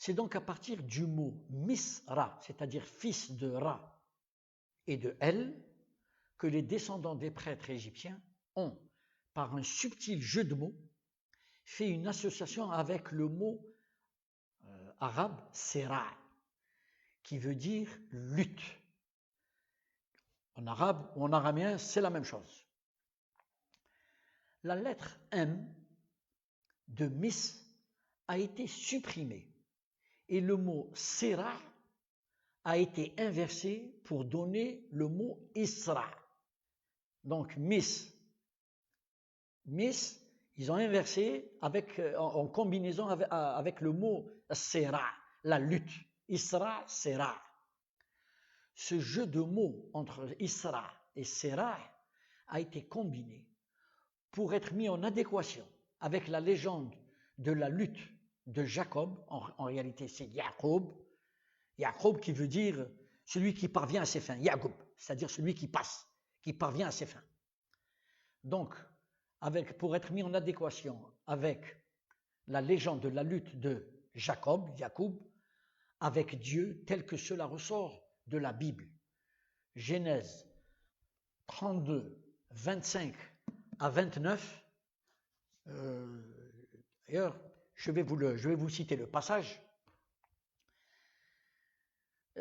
C'est donc à partir du mot Misra, c'est-à-dire fils de Ra et de El, que les descendants des prêtres égyptiens ont, par un subtil jeu de mots, fait une association avec le mot arabe Sera, qui veut dire lutte. En arabe ou en araméen, c'est la même chose. La lettre M de Mis a été supprimée et le mot Sera a été inversé pour donner le mot Isra. Donc Mis, ils ont inversé en combinaison avec le mot Sera, la lutte. Isra, Sera. Ce jeu de mots entre Isra et Sera a été combiné pour être mis en adéquation avec la légende de la lutte de Jacob. En réalité, c'est Yacob. Yacob qui veut dire celui qui parvient à ses fins. Yacob, c'est-à-dire celui qui passe, qui parvient à ses fins. Donc, pour être mis en adéquation avec la légende de la lutte de Jacob, avec Dieu, tel que cela ressort de la Bible. Genèse 32, 25 à 29. D'ailleurs, je vais vous citer le passage.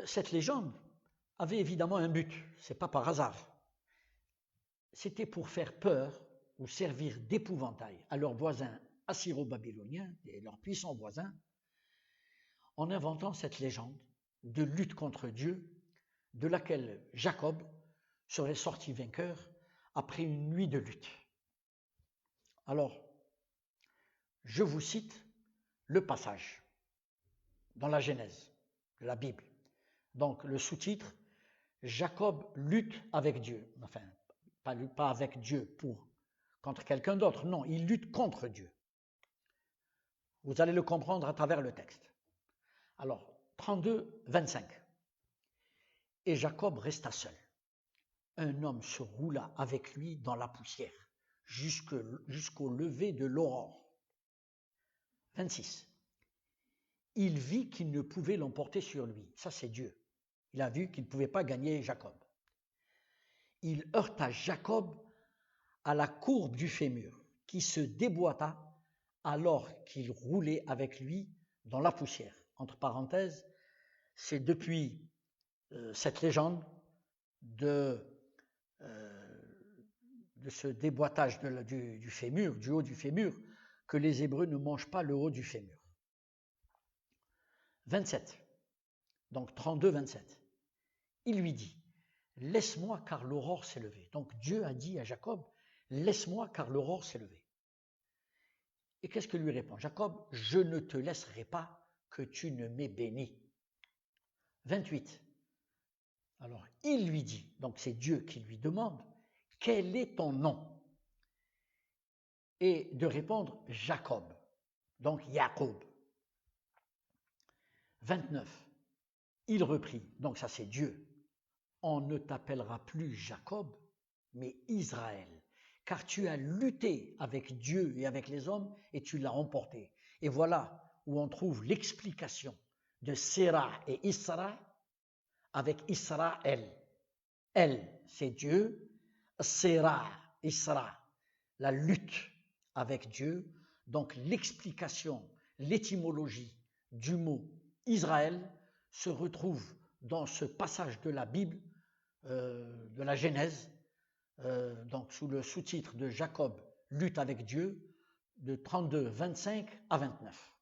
Cette légende avait évidemment un but, c'est pas par hasard. C'était pour faire peur ou servir d'épouvantail à leurs voisins assyro-babyloniens et leurs puissants voisins, en inventant cette légende de lutte contre Dieu, de laquelle Jacob serait sorti vainqueur après une nuit de lutte. Alors, je vous cite le passage dans la Genèse de la Bible. Donc, le sous-titre, Jacob lutte avec Dieu. Enfin, pas avec Dieu contre quelqu'un d'autre, non, il lutte contre Dieu. Vous allez le comprendre à travers le texte. Alors, 32, 25. Et Jacob resta seul. Un homme se roula avec lui dans la poussière jusqu'au lever de l'aurore. 26. Il vit qu'il ne pouvait l'emporter sur lui. Ça, c'est Dieu. Il a vu qu'il ne pouvait pas gagner Jacob. Il heurta Jacob à la courbe du fémur, qui se déboîta alors qu'il roulait avec lui dans la poussière. Entre parenthèses, c'est depuis cette légende de ce déboîtage du fémur, du haut du fémur, que les Hébreux ne mangent pas le haut du fémur. 27. Donc 32, 27. Il lui dit, laisse-moi car l'aurore s'est levée. Donc Dieu a dit à Jacob, laisse-moi car l'aurore s'est levée. Et qu'est-ce que lui répond Jacob? Je ne te laisserai pas que tu ne m'aies béni. 28. Alors il lui dit, donc c'est Dieu qui lui demande, quel est ton nom? Et de répondre Jacob, donc Jacob. 29. Il reprit, donc ça c'est Dieu, on ne t'appellera plus Jacob, mais Israël, car tu as lutté avec Dieu et avec les hommes et tu l'as emporté. Et voilà où on trouve l'explication de Séra et Isra avec Israël. Elle, c'est Dieu, Séra, Isra, la lutte avec Dieu. Donc l'explication, l'étymologie du mot Israël se retrouve dans ce passage de la Bible, de la Genèse, donc sous le sous-titre de Jacob lutte avec Dieu, de 32, 25 à 29.